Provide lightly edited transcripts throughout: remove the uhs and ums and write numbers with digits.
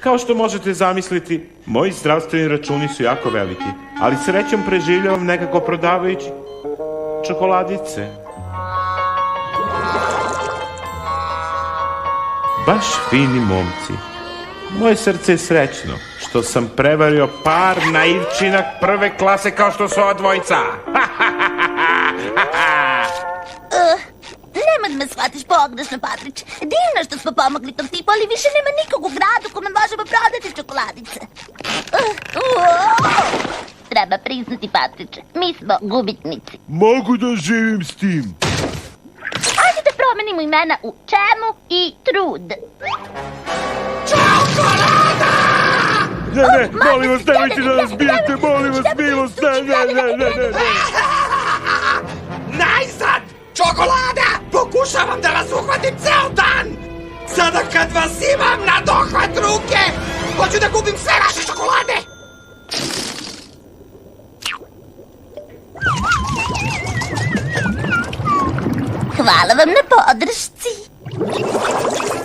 Kao što možete zamisliti, moji zdravstveni računi su jako veliki, ali srećom preživljavam nekako prodavajući čokoladice. Baš fini momci. Moje srce je srećno što sam prevario par naivčina prve klase kao što su ova dvojica. Nemoj da me shvatiš pogrešno, Patrić. Divno što smo pomogli tom tipu, ali više nema nikog u gradu kome možemo prodati čokoladice. Treba priznati, Patriče, mi smo gubitnici. Mogu da živim s tim. Ajde da promenimo imena u Čemu i Trud. Ne, molim vas, nemojte da nas bijete, molim vas, milost, ne. Najzad! Čokolada! Pokušavam da vas uhvatim ceo dan! Sada kad vas imam na dohvat ruke, hoću da kupim sve vaše čokolade! Hvala vam na podršci.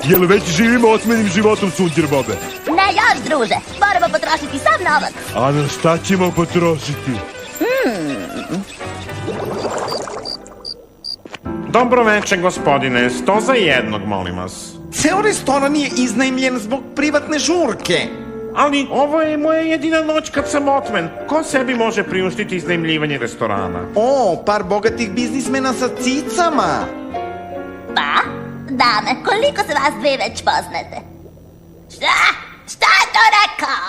Jel već živimo osmenim životom, Sunđer Bobe? Ne još, druže. Moramo potrošiti sav novac. A na šta ćemo potrošiti? Dobro večer, gospodine. 100 za jednog, molim vas. Ceo restoran je iznajmljen zbog privatne žurke. Ali ovo je moja jedina noć kad sam otmen. Ko sebi može priuštiti iznajmljivanje restorana? O, par bogatih biznismena sa cicama. Pa, dame, koliko se vas dve već poznate? Šta? Šta je to rekao?